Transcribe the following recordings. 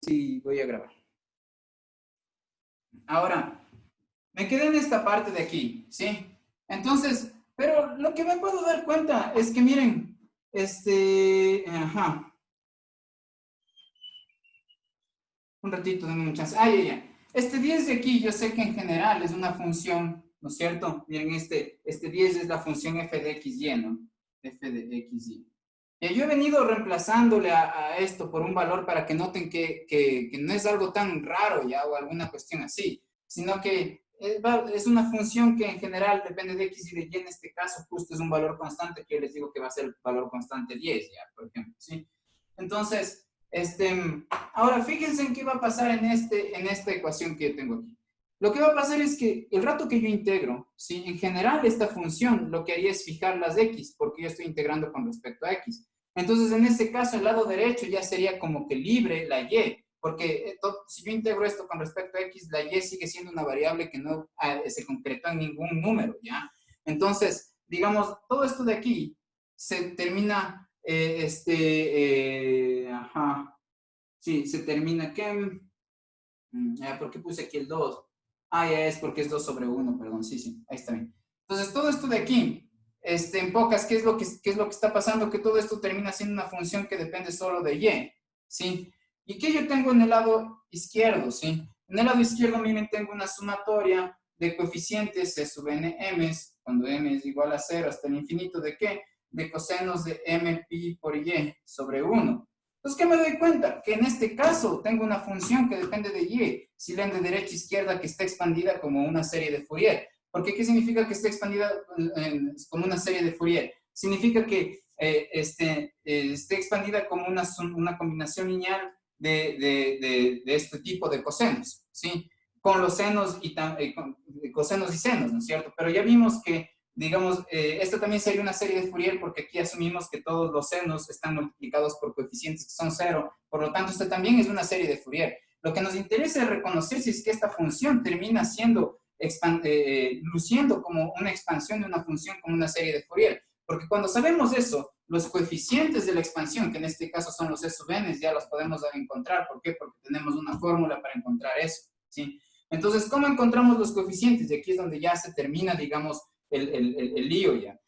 Sí, voy a grabar. Ahora, me quedé en esta parte de aquí, ¿sí? Entonces, pero lo que me puedo dar cuenta es que miren, un ratito, denme un chance. Ya. Este 10 de aquí, yo sé que en general es una función, ¿no es cierto? Miren, este 10 es la función f de xy, ¿no? F de xy. Y yo he venido reemplazándole a esto por un valor para que noten que no es algo tan raro ya o alguna cuestión así, sino que es una función que en general depende de x y de y. En este caso justo es un valor constante que yo les digo que va a ser el valor constante 10 ya, por ejemplo, ¿sí? Entonces, ahora fíjense en qué va a pasar en esta ecuación que yo tengo aquí. Lo que va a pasar es que el rato que yo integro, ¿sí? En general esta función lo que haría es fijar las x, porque yo estoy integrando con respecto a x. Entonces, en este caso, el lado derecho ya sería como que libre la y, porque si yo integro esto con respecto a x, la y sigue siendo una variable que no se concretó en ningún número, ¿ya? Entonces, digamos, todo esto de aquí se termina, sí, se termina, ¿qué? ¿Por qué puse aquí el 2? Ya es porque es 2 sobre 1, perdón, sí, ahí está bien. Entonces, todo esto de aquí, en pocas, ¿qué es lo que está pasando? Que todo esto termina siendo una función que depende solo de y, ¿sí? ¿Y qué yo tengo en el lado izquierdo, sí? En el lado izquierdo, miren, tengo una sumatoria de coeficientes c sub n m's, cuando m es igual a 0 hasta el infinito, ¿de qué? De cosenos de m pi por y sobre 1. Entonces, ¿qué me doy cuenta? Que en este caso tengo una función que depende de y, si leen de derecha a izquierda, que está expandida como una serie de Fourier. ¿Por qué? ¿Qué significa que está expandida como una serie de Fourier? Significa que esté expandida como una combinación lineal de este tipo de cosenos, ¿sí? Con los senos y cosenos y senos, ¿no es cierto? Pero ya vimos que digamos, esto también sería una serie de Fourier porque aquí asumimos que todos los senos están multiplicados por coeficientes que son 0, por lo tanto, esto también es una serie de Fourier. Lo que nos interesa es reconocer si es que esta función termina siendo, luciendo como una expansión de una función como una serie de Fourier, porque cuando sabemos eso, los coeficientes de la expansión, que en este caso son los e sub n, ya los podemos encontrar. ¿Por qué? Porque tenemos una fórmula para encontrar eso, ¿sí? Entonces, ¿cómo encontramos los coeficientes? Y aquí es donde ya se termina, digamos, el lío ya.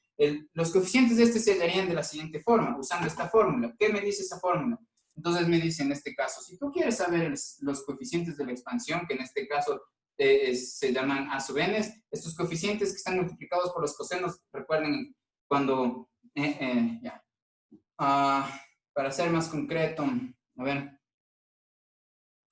Los coeficientes de este se darían de la siguiente forma, usando esta fórmula. ¿Qué me dice esa fórmula? Entonces me dice en este caso, si tú quieres saber los coeficientes de la expansión, que en este caso se llaman a sub n, estos coeficientes que están multiplicados por los cosenos, recuerden cuando, ya, para ser más concreto, a ver,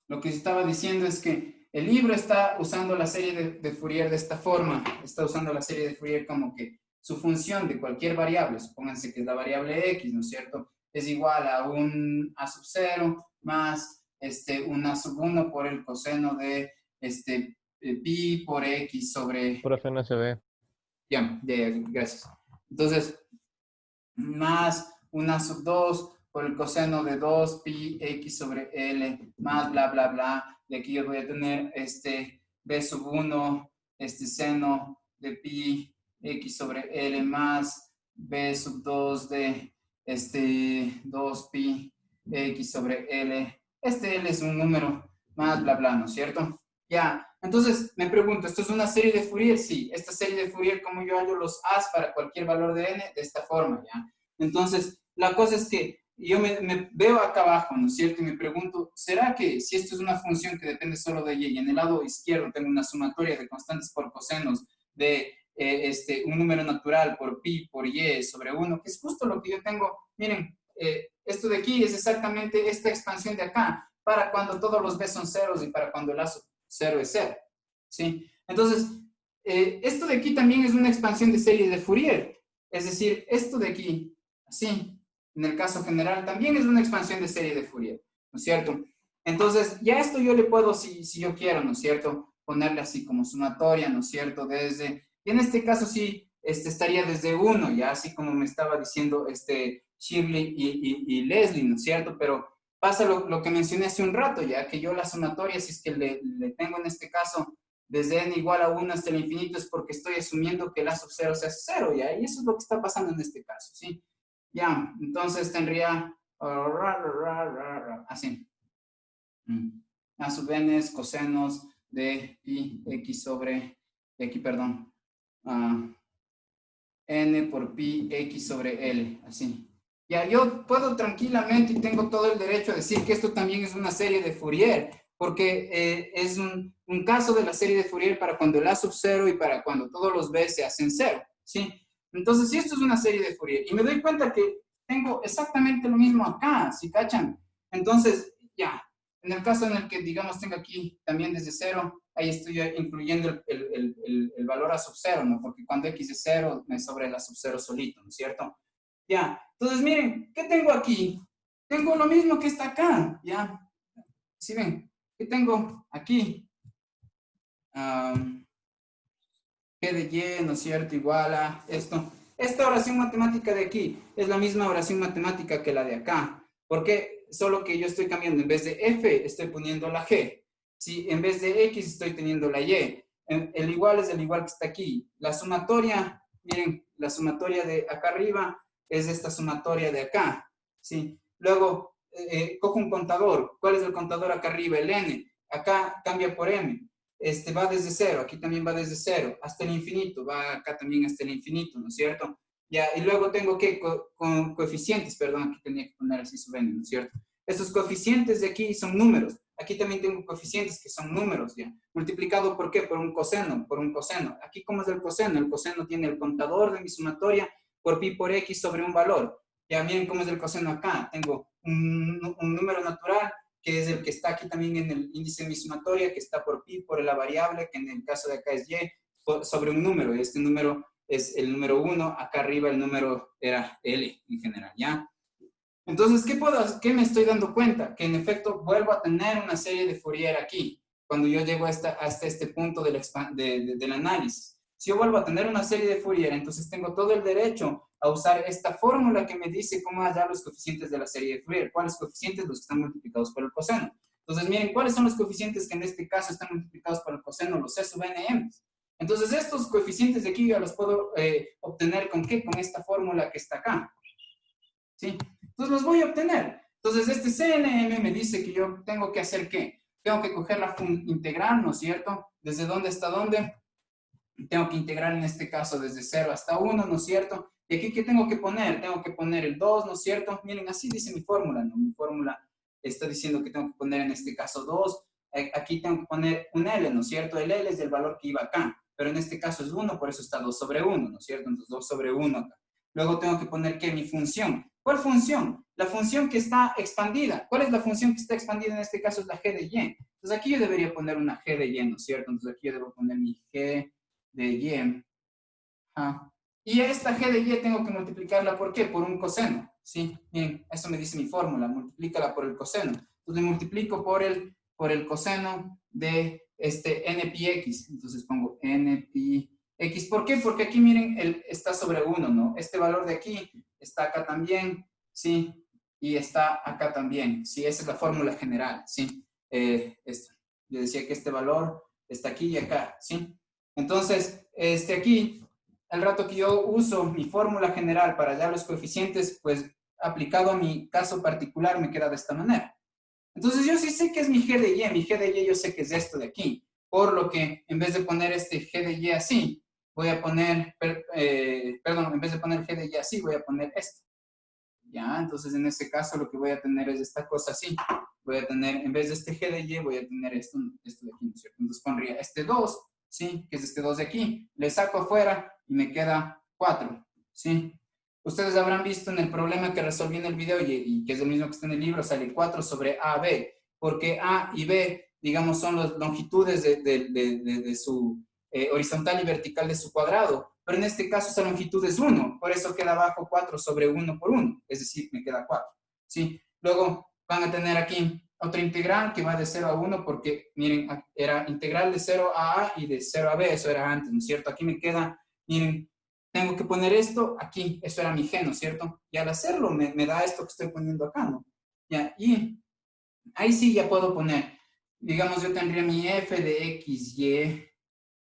lo que estaba diciendo es que el libro está usando la serie de Fourier de esta forma, está usando la serie de Fourier como que su función de cualquier variable, supónganse que es la variable x, ¿no es cierto? Es igual a un a sub 0 más un a sub 1 por el coseno de pi por x sobre... Profe, no se ve. Ya, gracias. Entonces, más una sub 2 por el coseno de 2 pi x sobre L más bla, bla, bla. Y aquí yo voy a tener b sub 1, seno de pi x sobre L más b sub 2 de 2 pi x sobre L. L es un número más bla, bla, ¿no es cierto? Ya, entonces me pregunto, ¿esto es una serie de Fourier? Sí, esta serie de Fourier, ¿cómo yo hallo los A's para cualquier valor de n? De esta forma, ¿ya? Entonces, la cosa es que yo me veo acá abajo, ¿no es cierto? Y me pregunto, ¿será que si esto es una función que depende solo de y, y en el lado izquierdo tengo una sumatoria de constantes por cosenos de un número natural por pi por y sobre 1, que es justo lo que yo tengo? Miren, esto de aquí es exactamente esta expansión de acá, para cuando todos los b son ceros y para cuando el a 0 es 0, ¿sí? Entonces, esto de aquí también es una expansión de serie de Fourier, es decir, esto de aquí, así, en el caso general, también es una expansión de serie de Fourier, ¿no es cierto? Entonces, ya esto yo le puedo, si yo quiero, ¿no es cierto?, ponerle así como sumatoria, ¿no es cierto?, y en este caso sí, estaría desde 1, ya así como me estaba diciendo Shirley y Leslie, ¿no es cierto?, pero pasa lo que mencioné hace un rato, ya que yo la sumatoria, si es que le tengo en este caso desde n igual a 1 hasta el infinito, es porque estoy asumiendo que el a sub 0 sea 0, ¿ya? Y eso es lo que está pasando en este caso, ¿sí? Ya, entonces tendría así. A sub n es cosenos de pi x sobre, de aquí, perdón, n por pi x sobre L, así. Ya, yo puedo tranquilamente y tengo todo el derecho a decir que esto también es una serie de Fourier, porque es un caso de la serie de Fourier para cuando el A sub 0 y para cuando todos los B se hacen 0, ¿sí? Entonces, si esto es una serie de Fourier, y me doy cuenta que tengo exactamente lo mismo acá, ¿sí cachan? Entonces, ya, en el caso en el que, digamos, tengo aquí también desde 0, ahí estoy incluyendo el valor a sub 0, ¿no? Porque cuando x es 0, me sobra el a sub 0 solito, ¿no es cierto? Ya, entonces miren, ¿qué tengo aquí? Tengo lo mismo que está acá, ¿ya? ¿Sí ven? ¿Qué tengo aquí? G de Y, ¿no es cierto? Igual a esto. Esta oración matemática de aquí es la misma oración matemática que la de acá. ¿Por qué? Solo que yo estoy cambiando, en vez de F, estoy poniendo la G. Si en vez de X estoy teniendo la Y. El igual es el igual que está aquí. La sumatoria, miren, la sumatoria de acá arriba es esta sumatoria de acá. ¿Sí? Luego, cojo un contador. ¿Cuál es el contador acá arriba? El N. Acá cambia por M. Va desde 0, aquí también va desde 0, hasta el infinito, va acá también hasta el infinito, ¿no es cierto? Ya, y luego tengo que, con coeficientes, perdón, aquí tenía que poner así su n, ¿no es cierto? Estos coeficientes de aquí son números, aquí también tengo coeficientes que son números, ¿ya? Multiplicado ¿por qué? Por un coseno, Aquí, ¿cómo es el coseno? El coseno tiene el contador de mi sumatoria por pi por x sobre un valor. Ya, miren cómo es el coseno acá, tengo un número natural que es el que está aquí también en el índice de mi sumatoria, que está por pi, por la variable, que en el caso de acá es y, sobre un número. Este número es el número 1, acá arriba el número era L en general, ¿ya? Entonces, ¿qué me estoy dando cuenta? Que en efecto vuelvo a tener una serie de Fourier aquí, cuando yo llego hasta este punto del análisis. Si yo vuelvo a tener una serie de Fourier, entonces tengo todo el derecho a usar esta fórmula que me dice cómo hallar los coeficientes de la serie de Fourier. ¿Cuáles coeficientes? Los que están multiplicados por el coseno. Entonces, miren, ¿cuáles son los coeficientes que en este caso están multiplicados por el coseno? Los C sub nm. Entonces, estos coeficientes de aquí yo los puedo obtener ¿con qué? Con esta fórmula que está acá. ¿Sí? Entonces los voy a obtener. Entonces este CNM me dice que yo tengo que hacer ¿qué? Tengo que coger la integral, ¿no es cierto? ¿Desde dónde hasta dónde? Tengo que integrar en este caso desde 0 hasta 1, ¿no es cierto? Y aquí, ¿qué tengo que poner? Tengo que poner el 2, ¿no es cierto? Miren, así dice mi fórmula, ¿no? Mi fórmula está diciendo que tengo que poner en este caso 2. Aquí tengo que poner un L, ¿no es cierto? El L es el valor que iba acá, pero en este caso es 1, por eso está 2 sobre 1, ¿no es cierto? Entonces 2 sobre 1 acá. Luego tengo que poner, ¿qué? Mi función. ¿Cuál función? La función que está expandida. ¿Cuál es la función que está expandida? En este caso es la g de y. Entonces aquí yo debería poner una g de y, ¿no es cierto? Entonces aquí yo debo poner mi g de y. Y a esta g de y tengo que multiplicarla ¿por qué? Por un coseno. ¿Sí? Bien, eso me dice mi fórmula. Multiplícala por el coseno. Entonces multiplico por el coseno de n pi x. Entonces pongo n pi x. ¿Por qué? Porque aquí, miren, está sobre 1, ¿no? Este valor de aquí está acá también, ¿sí? Y está acá también, ¿sí? Esa es la fórmula general, ¿sí? Esto. Yo decía que este valor está aquí y acá, ¿sí? Entonces, aquí, al rato que yo uso mi fórmula general para hallar los coeficientes, pues aplicado a mi caso particular me queda de esta manera. Entonces yo sí sé que es mi g de y yo sé que es esto de aquí, por lo que en vez de poner este g de y así, voy a poner, perdón, en vez de poner g de y así, voy a poner esto. Ya, entonces en este caso lo que voy a tener es esta cosa así. Voy a tener, en vez de este g de y, voy a tener esto de aquí, ¿no es cierto? Entonces pondría este 2, ¿sí? Que es este 2 de aquí. Le saco afuera y me queda 4, ¿sí? Ustedes habrán visto en el problema que resolví en el video y que es el mismo que está en el libro, sale 4 sobre AB, porque A y B, digamos, son las longitudes de su horizontal y vertical de su cuadrado, pero en este caso esa longitud es 1, por eso queda abajo 4 sobre 1 por 1, es decir, me queda 4, ¿sí? Luego van a tener aquí otra integral que va de 0 a 1, porque miren, era integral de 0 a A y de 0 a B, eso era antes, ¿no es cierto? Aquí me queda, miren, tengo que poner esto aquí, eso era mi g, ¿no es cierto? Y al hacerlo me da esto que estoy poniendo acá, ¿no? Ya, y ahí sí ya puedo poner, digamos, yo tendría mi f de x, y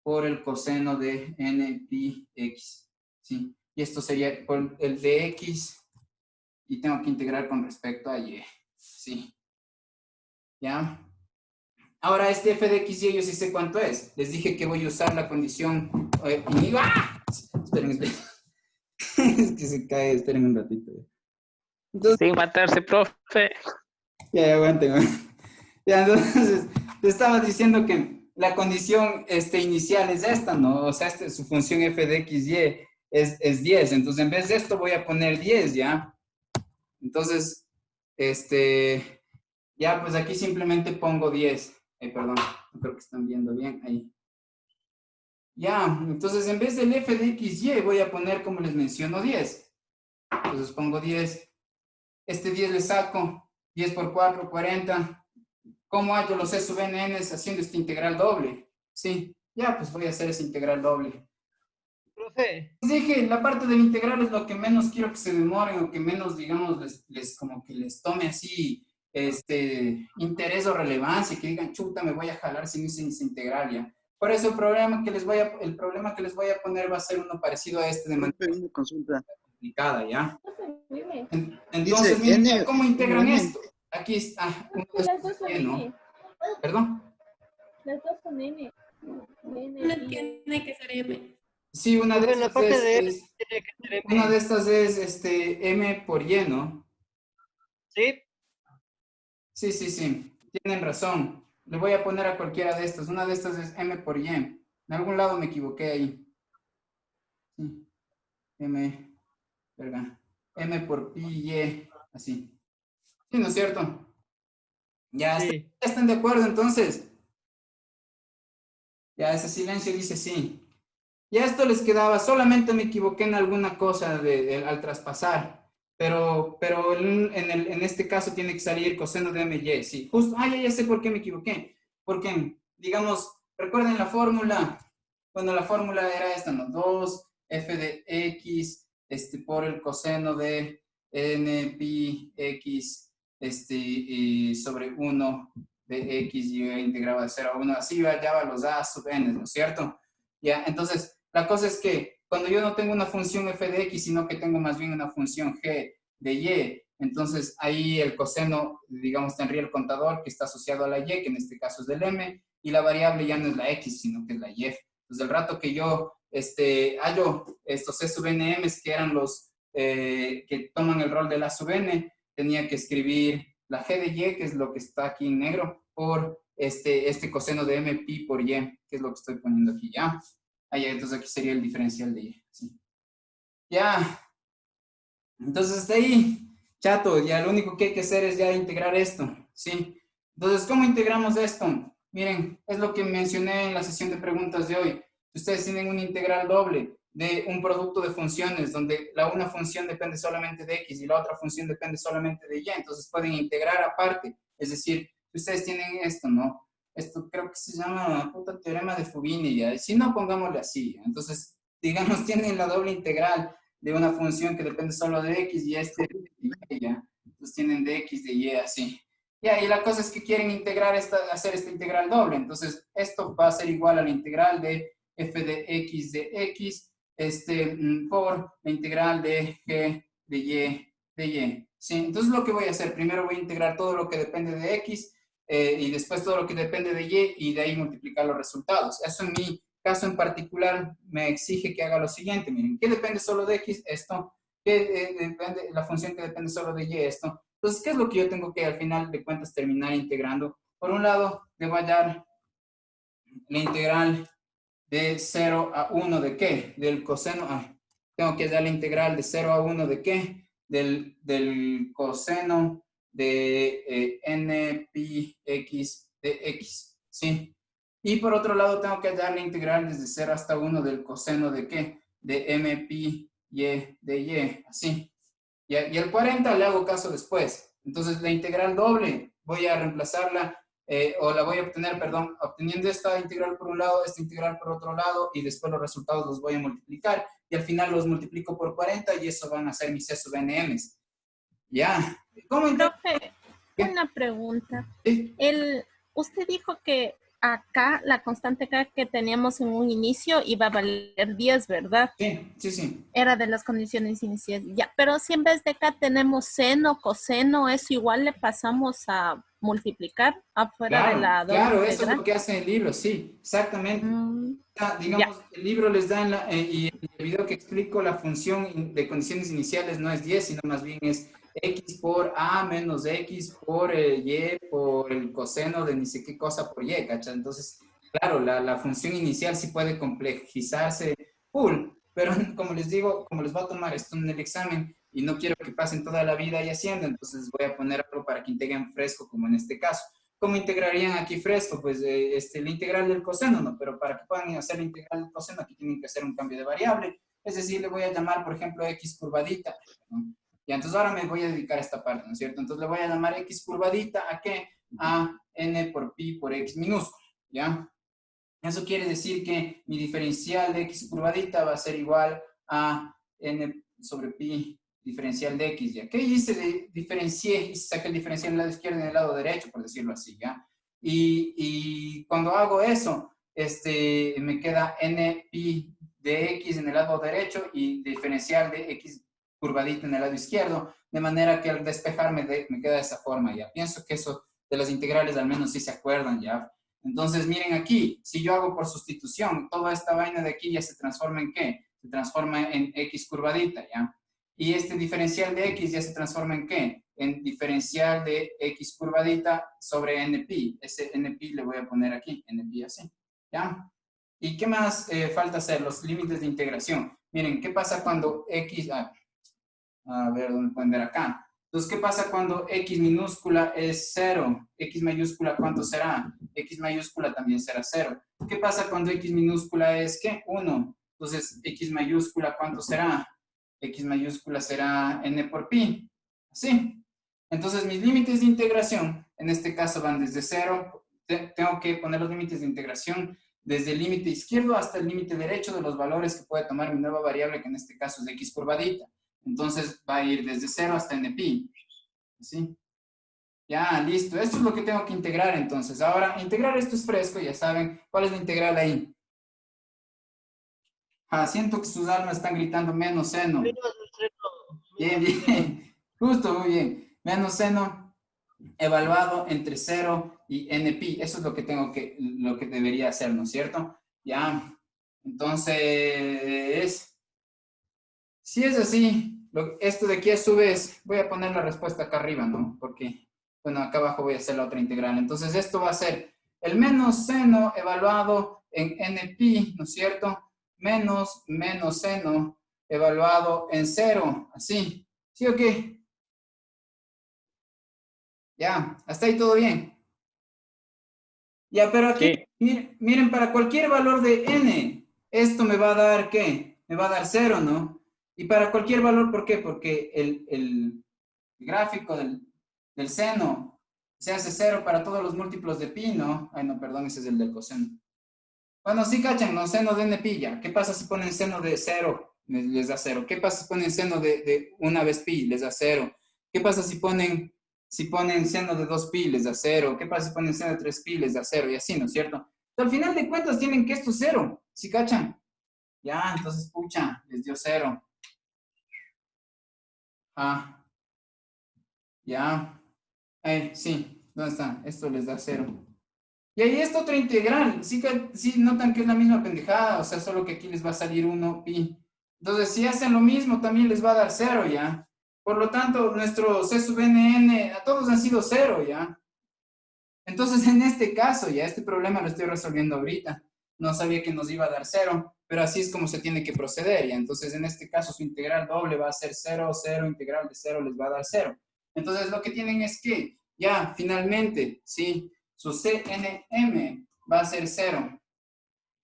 por el coseno de n pi x, ¿sí? Y esto sería por el de x y tengo que integrar con respecto a y, ¿sí? ¿Ya? Ahora este f de x, y yo sí sé cuánto es. Les dije que voy a usar la condición... ¡Ah! Esperen, esperen. Es que se cae, esperen un ratito. Entonces, Sin matarse, profe. ya, aguanten. Ya, entonces, te estaba diciendo que la condición inicial es esta, ¿no? O sea, su función f de x, y es 10. Entonces, en vez de esto voy a poner 10, ¿ya? Entonces, ya, pues aquí simplemente pongo 10. Perdón, no creo que están viendo bien ahí. Ya, entonces en vez del f de x, y voy a poner, como les menciono, 10. Entonces pongo 10. Este 10 le saco. 10 por 4, 40. ¿Cómo hallo los e sub n haciendo esta integral doble? Sí, ya, pues voy a hacer esa integral doble. Profe. Les dije, la parte del integral es lo que menos quiero que se demoren o que menos, digamos, como que les tome así interés o relevancia, que digan, chuta, me voy a jalar sin esa integral, ¿ya? Por eso el problema que les voy a poner va a ser uno parecido a este de manera Una consulta. complicada, ¿ya? Dice Entonces, miren, N ¿cómo o integran M. esto? Aquí está, uno de Las estos dos son lleno. N. ¿Perdón? Las dos son N. Una tiene que ser M. Sí, una de Profe, la estas parte de M es tiene que ser una de M. estas es m por y, ¿no? ¿Sí? Sí, sí, sí. Tienen razón. Le voy a poner a cualquiera de estas. Una de estas es m por y. En algún lado me equivoqué ahí. Sí. M, verga. M por pi y, así. Sí, ¿no es cierto? Ya, Sí. ya están de acuerdo entonces. Ya, ese silencio dice sí. Ya esto les quedaba, solamente me equivoqué en alguna cosa al traspasar, pero en este caso tiene que salir coseno de MY, sí, justo, ya sé por qué me equivoqué, porque, digamos, recuerden la fórmula, bueno, la fórmula era esta, ¿no? 2f de x, por el coseno de n pi x, y sobre 1 de x, y integraba de 0 a 1, así ya los a sub n, ¿no es cierto? Ya, entonces, la cosa es que cuando yo no tengo una función f de x, sino que tengo más bien una función g de y, entonces ahí el coseno, digamos, tendría el contador que está asociado a la y, que en este caso es del m, y la variable ya no es la x, sino que es la y. Entonces, el rato que yo hallo estos c sub nm's, que eran los que toman el rol de la sub n, tenía que escribir la g de y, que es lo que está aquí en negro, por este coseno de m pi por y, que es lo que estoy poniendo aquí, ¿ya? Entonces aquí sería el diferencial de y, ¿sí? Ya, entonces hasta ahí, chato, ya lo único que hay que hacer es ya integrar esto, ¿sí? Entonces, ¿cómo integramos esto? Miren, es lo que mencioné en la sesión de preguntas de hoy. Ustedes tienen una integral doble de un producto de funciones, donde una función depende solamente de x y la otra función depende solamente de y, entonces pueden integrar aparte, es decir, ustedes tienen esto, ¿no? Esto creo que se llama teorema de Fubini, ¿ya? Si no, pongámosle así, ¿ya? Entonces, digamos, tienen la doble integral de una función que depende solo de x y de y, ¿ya? Entonces tienen de x, de y, así. Ya, y la cosa es que quieren integrar hacer esta integral doble. Entonces, esto va a ser igual a la integral de f de x por la integral de g de y. ¿Sí? Entonces, lo que voy a hacer, primero voy a integrar todo lo que depende de x y después todo lo que depende de y de ahí multiplicar los resultados. Eso en mi caso en particular me exige que haga lo siguiente. Miren, ¿qué depende solo de x? Esto. ¿Qué depende, la función que depende solo de y? Esto. Entonces, ¿qué es lo que yo tengo que al final de cuentas terminar integrando? Por un lado, le voy a dar la integral de 0 a 1 de qué? Del coseno. Tengo que dar la integral de 0 a 1 de qué? Del coseno de n pi x de x. ¿Sí? Y por otro lado, tengo que dar la integral desde 0 hasta 1 del coseno de qué? De m pi y de y. Así. Y el 40 le hago caso después. Entonces, la integral doble voy a reemplazarla, o la voy a obtener, perdón, obteniendo esta integral por un lado, esta integral por otro lado, y después los resultados los voy a multiplicar, y al final los multiplico por 40, y eso van a ser mis C sub NMs. Ya. ¿Cómo Profe, una pregunta. Sí. Usted dijo que acá, la constante acá que teníamos en un inicio iba a valer 10, ¿verdad? Sí, sí, sí. Era de las condiciones iniciales. Ya, pero si en vez de acá tenemos seno, coseno, eso igual le pasamos a multiplicar afuera de Claro, la doble claro, eso es lo integral. que hace el libro, sí, exactamente. Ya. Digamos, el libro les da y en el video que explico la función de condiciones iniciales no es 10, sino más bien es x por a menos x por y por el coseno de ni sé qué cosa por y, ¿cachai? Entonces, claro, la función inicial sí puede complejizarse full, pero como les digo, como les va a tomar esto en el examen y no quiero que pasen toda la vida ahí haciendo, entonces voy a poner algo para que integren fresco, como en este caso. ¿Cómo integrarían aquí fresco? Pues la integral del coseno, ¿no? Pero para que puedan hacer la integral del coseno, aquí tienen que hacer un cambio de variable. Es decir, le voy a llamar, por ejemplo, x curvadita, ¿no? Y entonces ahora me voy a dedicar a esta parte, ¿no es cierto? Entonces le voy a llamar x curvadita, ¿a qué? A n por pi por x minúscula, ¿ya? Eso quiere decir que mi diferencial de x curvadita va a ser igual a n sobre pi diferencial de x, ¿ya? ¿Qué hice? Diferencié y saqué el diferencial en el lado izquierdo y en el lado derecho, por decirlo así, ¿ya? Y cuando hago eso, me queda n pi de x en el lado derecho y diferencial de x curvadita en el lado izquierdo, de manera que al despejarme me queda de esa forma, ¿ya? Pienso que eso de las integrales al menos sí se acuerdan, ¿ya? Entonces, miren aquí, si yo hago por sustitución, toda esta vaina de aquí ya se transforma en ¿qué? Se transforma en x curvadita, ¿ya? Y este diferencial de x ya se transforma en ¿qué? En diferencial de x curvadita sobre npi. Ese npi le voy a poner aquí, npi así, ¿ya? ¿Y qué más falta hacer? Los límites de integración. Miren, ¿qué pasa cuando x... a ver, ¿dónde pueden ver acá? Entonces, ¿qué pasa cuando x minúscula es 0? X mayúscula, ¿cuánto será? X mayúscula también será 0. ¿Qué pasa cuando x minúscula es, ¿qué? 1. Entonces, x mayúscula, ¿cuánto será? X mayúscula será n por pi. ¿Así? Entonces, mis límites de integración, en este caso van desde 0. Tengo que poner los límites de integración desde el límite izquierdo hasta el límite derecho de los valores que puede tomar mi nueva variable, que en este caso es de x curvadita. Entonces va a ir desde 0 hasta npi. ¿Sí? Ya, listo. Esto es lo que tengo que integrar entonces. Ahora, integrar esto es fresco, ya saben. ¿Cuál es la integral ahí? Siento que sus almas están gritando menos seno. Bien, bien. Justo, muy bien. Menos seno evaluado entre 0 y npi. Eso es lo que lo que debería hacer, ¿no es cierto? Ya. Entonces, si es así, esto de aquí a su vez, voy a poner la respuesta acá arriba, ¿no? Porque, bueno, acá abajo voy a hacer la otra integral. Entonces, esto va a ser el menos seno evaluado en npi, ¿no es cierto? Menos seno evaluado en 0, así. ¿Sí o qué? Ya, hasta ahí todo bien. Ya, pero aquí, Sí. miren, para cualquier valor de n, esto me va a dar, ¿qué? Me va a dar 0, ¿no? Y para cualquier valor, ¿por qué? Porque el gráfico del seno se hace 0 para todos los múltiplos de pi, ¿no? Ay, no, perdón, ese es el del coseno. Bueno, sí cachan, ¿no? Seno de n pi ya. ¿Qué pasa si ponen seno de 0? Les da 0. ¿Qué pasa si ponen seno de una vez pi? Les da 0. ¿Qué pasa si ponen seno de 2pi? Les da 0. ¿Qué pasa si ponen seno de 3pi? Les da 0. Y así, ¿no es cierto? Pero al final de cuentas tienen que esto 0. ¿Sí cachan? Ya, entonces, pucha, les dio 0. Ya. Sí, ¿dónde está? Esto les da 0. Y ahí está otra integral. Sí, sí notan que es la misma pendejada, o sea, solo que aquí les va a salir 1 pi. Entonces, si hacen lo mismo, también les va a dar 0, ¿ya? Por lo tanto, nuestro C sub nn, a todos han sido 0, ¿ya? Entonces, en este caso, ya este problema lo estoy resolviendo ahorita. No sabía que nos iba a dar 0, pero así es como se tiene que proceder, ¿ya? Entonces, en este caso, su integral doble va a ser 0, 0, integral de 0 les va a dar 0. Entonces, lo que tienen es que, ya, finalmente, ¿sí? Su CNM va a ser 0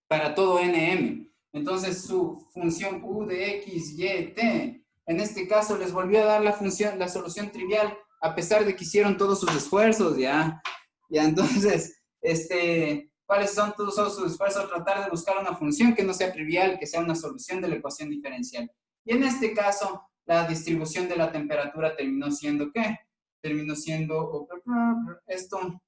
para todo NM. Entonces, su función U de X, Y, T, en este caso les volvió a dar la solución trivial, a pesar de que hicieron todos sus esfuerzos, ¿ya? Ya, entonces, ¿cuáles son todos sus esfuerzos? Tratar de buscar una función que no sea trivial, que sea una solución de la ecuación diferencial. Y en este caso, la distribución de la temperatura terminó siendo, ¿qué? Terminó siendo esto,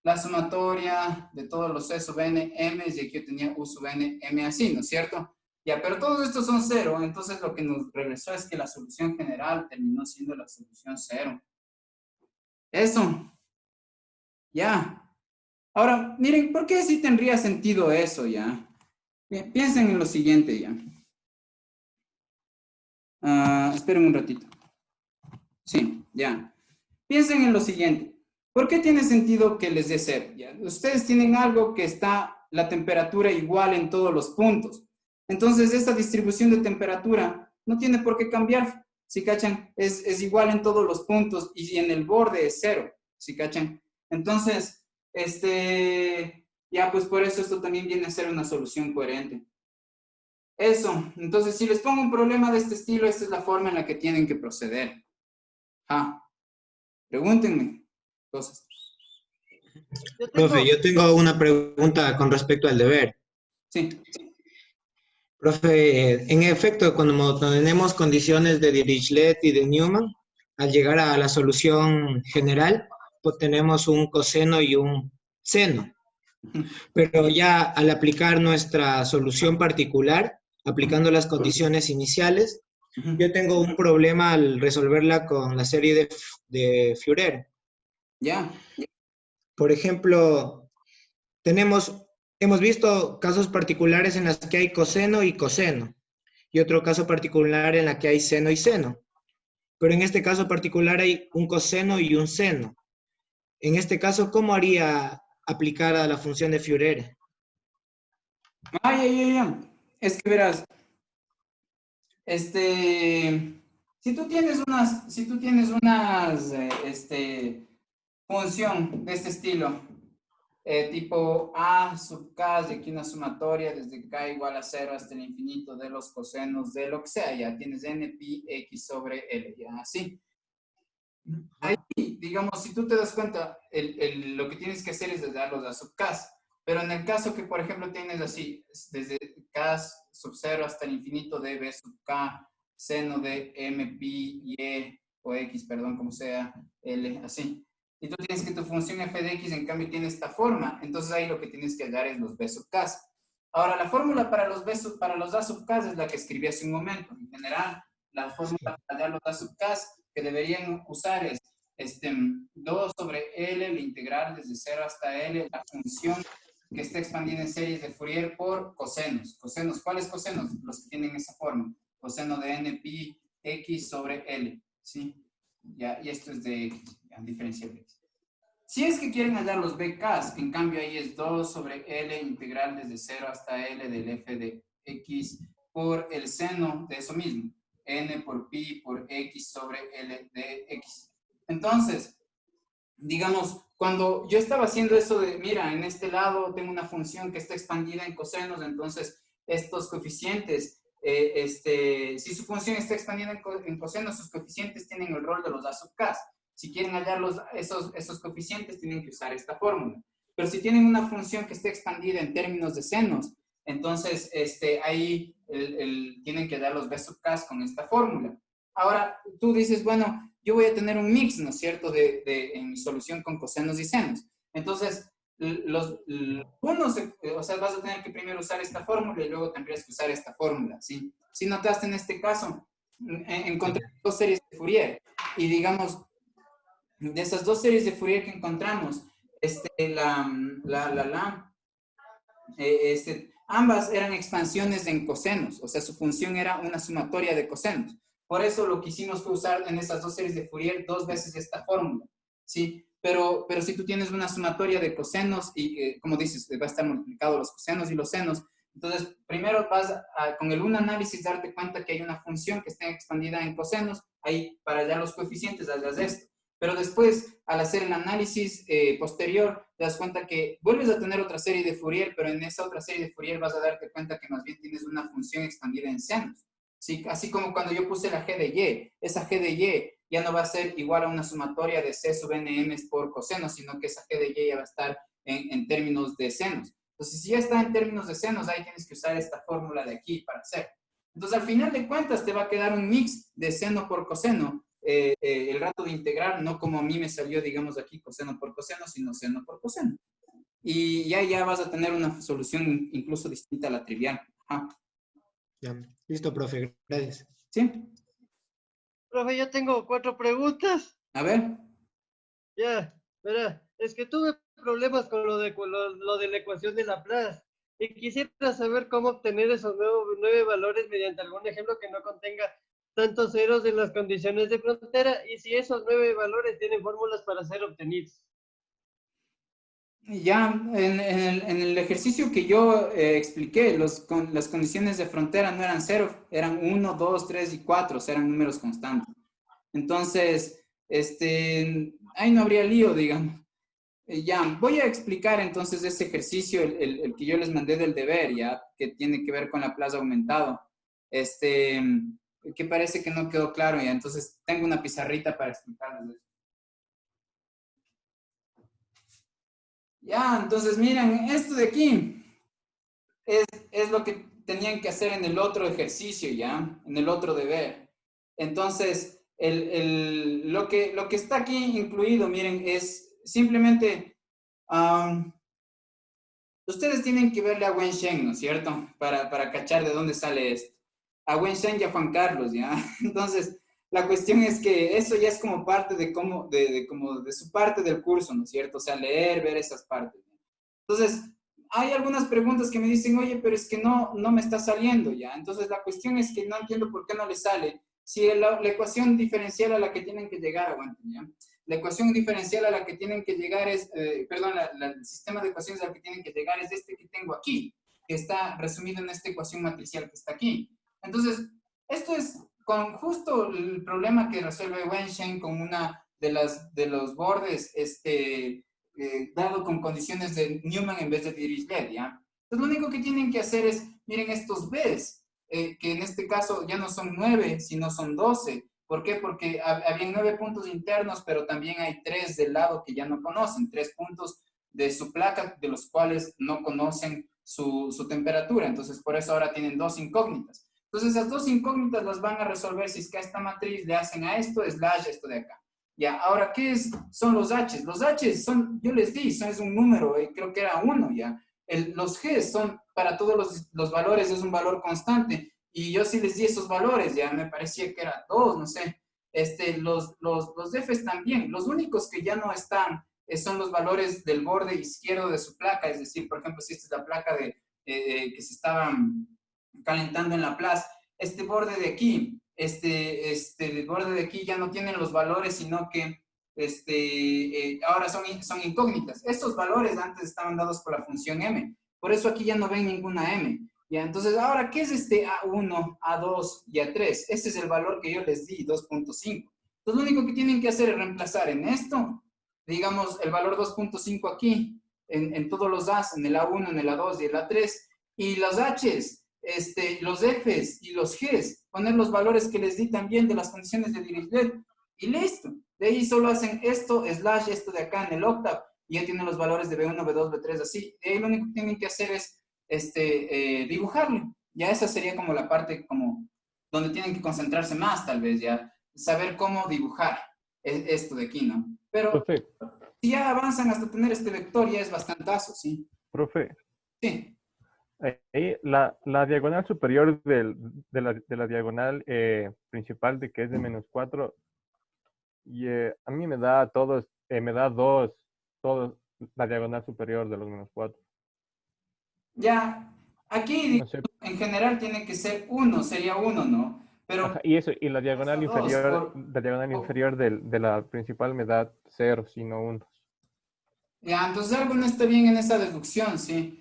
la sumatoria de todos los C sub n, m, y aquí yo tenía U sub n, m así, ¿no es cierto? Ya, pero todos estos son 0, entonces lo que nos regresó es que la solución general terminó siendo la solución 0. Eso. Ya. Ahora, miren, ¿por qué sí tendría sentido eso ya? Bien, piensen en lo siguiente ya. Esperen un ratito. Sí, ya. Piensen en lo siguiente. ¿Por qué tiene sentido que les dé 0? ¿Ya? Ustedes tienen algo que está la temperatura igual en todos los puntos. Entonces, esta distribución de temperatura no tiene por qué cambiar. ¿Sí cachan? Es igual en todos los puntos y en el borde es 0. ¿Sí cachan? Entonces, ya pues por eso esto también viene a ser una solución coherente. Eso. Entonces, si les pongo un problema de este estilo, esta es la forma en la que tienen que proceder. Pregúntenme cosas. Profe, yo tengo una pregunta con respecto al deber. Sí. Profe, en efecto, cuando tenemos condiciones de Dirichlet y de Newman, al llegar a la solución general, pues tenemos un coseno y un seno. Pero ya al aplicar nuestra solución particular, aplicando las condiciones iniciales, yo tengo un problema al resolverla con la serie de Fourier. Ya. Por ejemplo, hemos visto casos particulares en los que hay coseno y coseno, y otro caso particular en la que hay seno y seno. Pero en este caso particular hay un coseno y un seno. En este caso, ¿cómo haría aplicar a la función de Fourier? Ya. Es que verás, si tú tienes unas función de este estilo, tipo A sub K, de aquí una sumatoria desde K igual a 0 hasta el infinito de los cosenos de lo que sea, ya tienes n pi x sobre L, ya así. Ahí, digamos, si tú te das cuenta, lo que tienes que hacer es darlos a sub K, pero en el caso que, por ejemplo, tienes así, desde K sub 0 hasta el infinito de B sub K, seno de m pi y o x, perdón, como sea, L, así. Y tú tienes que tu función f de x, en cambio, tiene esta forma. Entonces, ahí lo que tienes que hallar es los b sub k. Ahora, la fórmula para los a sub k es la que escribí hace un momento. En general, la fórmula para hallar los a sub k que deberían usar es 2 sobre L, la integral desde 0 hasta L, la función que está expandida en series de Fourier por cosenos. ¿Cosenos? ¿Cuáles cosenos? Los que tienen esa forma. Coseno de n pi x sobre L. ¿Sí? Ya, y esto es de x, diferencial de x. Si es que quieren hallar los bks, en cambio ahí es 2 sobre L integral desde 0 hasta L del f de x por el seno de eso mismo, n por pi por x sobre L de x. Entonces, digamos, cuando yo estaba haciendo eso de, mira, en este lado tengo una función que está expandida en cosenos, entonces estos coeficientes, si su función está expandida en cosenos, sus coeficientes tienen el rol de los a sub k. Si quieren hallar esos coeficientes, tienen que usar esta fórmula. Pero si tienen una función que esté expandida en términos de senos, entonces ahí tienen que dar los b sub k con esta fórmula. Ahora, tú dices, bueno, yo voy a tener un mix, ¿no es cierto?, en mi solución con cosenos y senos. Entonces, o sea, vas a tener que primero usar esta fórmula y luego tendrías que usar esta fórmula, ¿sí? Si notaste en este caso, encontré dos series de Fourier y digamos, de esas dos series de Fourier que encontramos, ambas eran expansiones en cosenos, o sea, su función era una sumatoria de cosenos. Por eso lo que hicimos fue usar en esas dos series de Fourier 2 veces esta fórmula, ¿sí? Pero si tú tienes una sumatoria de cosenos y, como dices, va a estar multiplicado los cosenos y los senos, entonces primero vas con el un análisis darte cuenta que hay una función que está expandida en cosenos, ahí para hallar los coeficientes hallas esto. Pero después, al hacer el análisis posterior, te das cuenta que vuelves a tener otra serie de Fourier, pero en esa otra serie de Fourier vas a darte cuenta que más bien tienes una función expandida en senos. ¿Sí? Así como cuando yo puse la g de y, esa g de y ya no va a ser igual a una sumatoria de c sub nm por cosenos, sino que esa g de y ya va a estar en términos de senos. Entonces, si ya está en términos de senos, ahí tienes que usar esta fórmula de aquí para hacer. Entonces, al final de cuentas, te va a quedar un mix de seno por coseno, el rato de integrar, no como a mí me salió, digamos, aquí coseno por coseno, sino seno por coseno. Y ya vas a tener una solución incluso distinta a la trivial. Ajá. Ya. Listo, profe, gracias. ¿Sí? Profe, yo tengo 4 preguntas. A ver. Ya, verá, es que tuve problemas con lo de la ecuación de Laplace y quisiera saber cómo obtener esos 9 valores mediante algún ejemplo que no contenga tantos ceros en las condiciones de frontera y si esos 9 valores tienen fórmulas para ser obtenidos. Ya, en el ejercicio que yo expliqué, las condiciones de frontera no eran cero, eran 1, 2, 3 y 4, o sea, eran números constantes. Entonces, ahí no habría lío, digamos. Ya, voy a explicar entonces ese ejercicio, el que yo les mandé del deber, ya, que tiene que ver con la plaza aumentado. Que parece que no quedó claro, ya, entonces tengo una pizarrita para explicarles eso. Ya, entonces miren, esto de aquí es lo que tenían que hacer en el otro ejercicio, ¿ya? En el otro deber. Entonces, lo que está aquí incluido, miren, es simplemente, ustedes tienen que verle a Wen Shen, ¿no es cierto? Para cachar de dónde sale esto. A Wen Shen y a Juan Carlos, ¿ya? Entonces, la cuestión es que eso ya es como parte de su parte del curso, ¿no es cierto? O sea, leer, ver esas partes. Entonces, hay algunas preguntas que me dicen, oye, pero es que no me está saliendo, ¿ya? Entonces, la cuestión es que no entiendo por qué no le sale. Si la ecuación diferencial a la que tienen que llegar, aguanten, ¿ya? La ecuación diferencial a la que tienen que llegar es, el sistema de ecuaciones al que tienen que llegar es este que tengo aquí, que está resumido en esta ecuación matricial que está aquí. Entonces, esto es con justo el problema que resuelve Wenshen con una de los bordes, dado con condiciones de Newman en vez de Dirichlet, ¿ya? Entonces, lo único que tienen que hacer es, miren estos B's, que en este caso ya no son 9, sino son 12. ¿Por qué? Porque había 9 puntos internos, pero también hay 3 del lado que ya no conocen, 3 puntos de su placa, de los cuales no conocen su temperatura. Entonces, por eso ahora tienen 2 incógnitas. Entonces, esas 2 incógnitas las van a resolver si es que a esta matriz le hacen a esto, slash esto de acá. Ya, ahora, ¿qué son los H's? Los H's son, yo les di, es un número, creo que era 1, ya. Los G's son, para todos los valores, es un valor constante. Y yo sí les di esos valores, ya me parecía que era 2, no sé. Los F's también. Los únicos que ya no están son los valores del borde izquierdo de su placa. Es decir, por ejemplo, si esta es la placa que se estaba calentando en la plaza, este borde de aquí, el borde de aquí ya no tienen los valores, sino que ahora son incógnitas. Estos valores antes estaban dados por la función m. Por eso aquí ya no ven ninguna m. ¿Ya? Entonces, ahora, ¿qué es este A1, A2 y A3? Este es el valor que yo les di, 2.5. Entonces, lo único que tienen que hacer es reemplazar en esto, digamos, el valor 2.5 aquí, en todos los A's, en el A1, en el A2 y el A3, y los H's, los F's y los G's, poner los valores que les di también de las condiciones de Dirichlet, y listo. De ahí solo hacen esto, slash, esto de acá en el octave, y ya tienen los valores de B1, B2, B3, así. De ahí lo único que tienen que hacer es dibujarlo. Ya esa sería como la parte como donde tienen que concentrarse más, tal vez, ya. Saber cómo dibujar esto de aquí, ¿no? Pero Profe, si ya avanzan hasta tener este vector, ya es bastantazo, ¿sí? profe, Sí. ahí la diagonal superior de la diagonal principal de que es de -4, y a mí me da todos, me da 2, la diagonal superior de los -4. Ya, aquí No sé. en general tiene que ser 1, sería 1, ¿no? Pero Ajá, y eso, y la diagonal pasa 2 inferior, la diagonal inferior de la principal me da 0, sino 1. ya, entonces algo no está bien en esa deducción, ¿sí?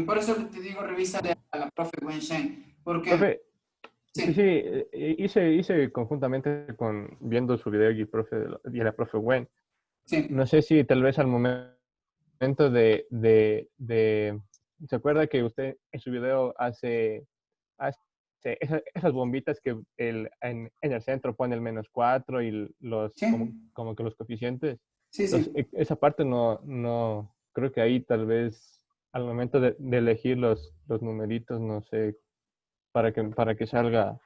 Por eso te digo, revísale a la profe Wenshen, porque, Profe, sí, sí, hice conjuntamente viendo su video y la profe Wen. sí, No sé si tal vez al momento ¿se acuerda que usted en su video hace esas bombitas que en el centro pone el -4 y sí, como que los coeficientes? sí, Entonces, sí. esa parte no, creo que ahí tal vez al momento de elegir los numeritos, no sé, para que salga.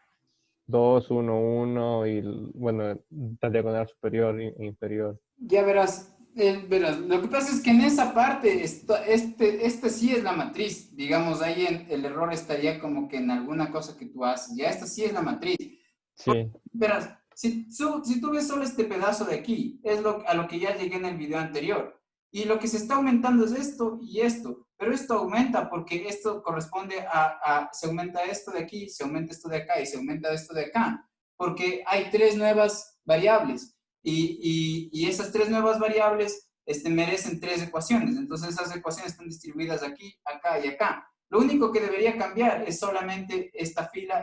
2, 1, 1 y, bueno, la diagonal superior e inferior. Ya verás, lo que pasa es que en esa parte, este sí es la matriz, digamos, ahí el error estaría como que en alguna cosa que tú haces, ya esta sí es la matriz. Sí, Verás, si tú ves solo este pedazo de aquí, es a lo que ya llegué en el video anterior, y lo que se está aumentando es esto y esto, pero esto aumenta porque esto corresponde se aumenta esto de aquí, se aumenta esto de acá y se aumenta esto de acá, porque hay 3 nuevas variables. Y esas 3 nuevas variables merecen 3 ecuaciones. Entonces esas ecuaciones están distribuidas aquí, acá y acá. Lo único que debería cambiar es solamente esta fila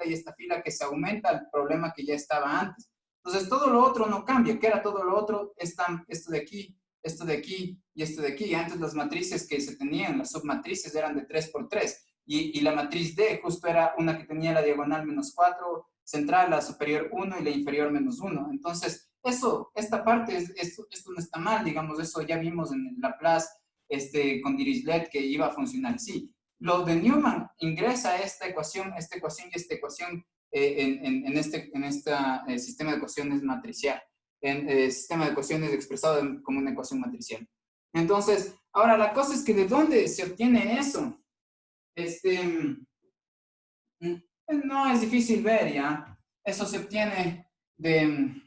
y esta fila que se aumenta al problema que ya estaba antes. Entonces todo lo otro no cambia. ¿Qué era todo lo otro? Esto de aquí y esto de aquí. Antes las matrices que se tenían, las submatrices eran de 3 por 3. Y la matriz D justo era una que tenía la diagonal -4, central, la superior 1 y la inferior -1. Entonces, esta parte, esto no está mal, digamos, eso ya vimos en el Laplace con Dirichlet que iba a funcionar así. Lo de Newman ingresa esta ecuación y esta ecuación en este sistema de ecuaciones matricial, en sistema de ecuaciones expresado como una ecuación matricial. Entonces, ahora la cosa es que ¿de dónde se obtiene eso? No es difícil ver, ¿ya? Eso se obtiene del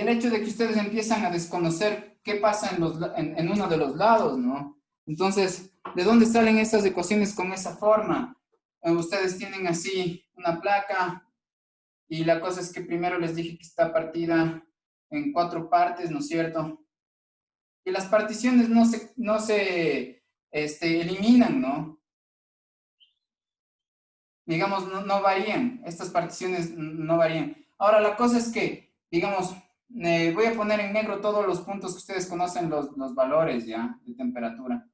hecho de que ustedes empiezan a desconocer qué pasa en uno de los lados, ¿no? Entonces, ¿de dónde salen estas ecuaciones con esa forma? Ustedes tienen así una placa y la cosa es que primero les dije que está partida en 4 partes, ¿no es cierto? Y las particiones no se eliminan, ¿no? Digamos, no varían, estas particiones no varían. Ahora, la cosa es que, digamos, voy a poner en negro todos los puntos que ustedes conocen, los valores, ¿ya? De temperatura.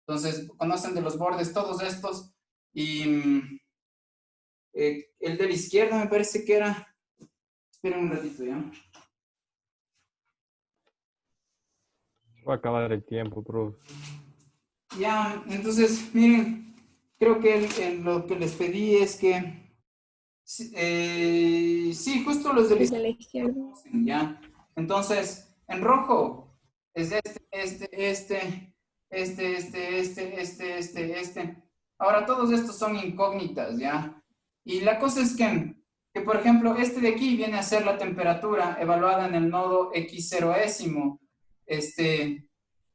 Entonces, conocen de los bordes todos estos, y el de la izquierda me parece que era, esperen un ratito, ¿ya? va a acabar el tiempo, profe. Ya, entonces, miren, creo que lo que les pedí es que, sí, justo los de la El de la izquierda. ¿ya? Entonces, en rojo es este. Ahora, todos estos son incógnitas, ¿ya? Y la cosa es que, por ejemplo, este de aquí viene a ser la temperatura evaluada en el nodo x0ésimo,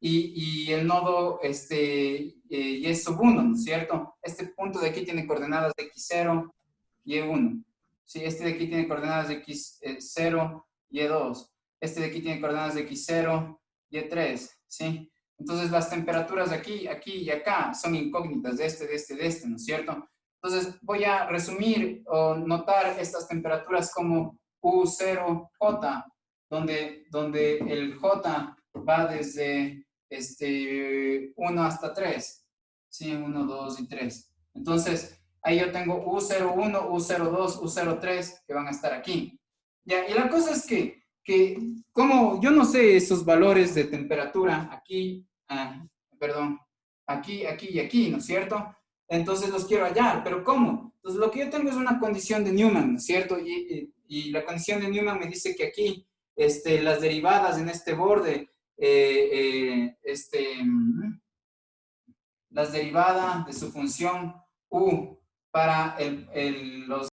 y el nodo, y es sub 1, ¿no es cierto? Este punto de aquí tiene coordenadas de x0 y e1. Sí, este de aquí tiene coordenadas de x0 y e2. Este de aquí tiene coordenadas de x0 y e3, ¿sí? Entonces las temperaturas de aquí, aquí y acá son incógnitas de este, ¿no es cierto? Entonces voy a resumir o notar estas temperaturas como U0J, donde el J va desde 1 hasta 3, ¿sí? 1, 2 y 3. Entonces, ahí yo tengo U01, U02, U03 que van a estar aquí. Ya, y la cosa es que como yo no sé esos valores de temperatura aquí, perdón, aquí y aquí, ¿no es cierto? Entonces los quiero hallar, pero ¿cómo? Entonces lo que yo tengo es una condición de Newman, ¿no es cierto? Y la condición de Newman me dice que aquí las derivadas en este borde, las derivadas de su función U para los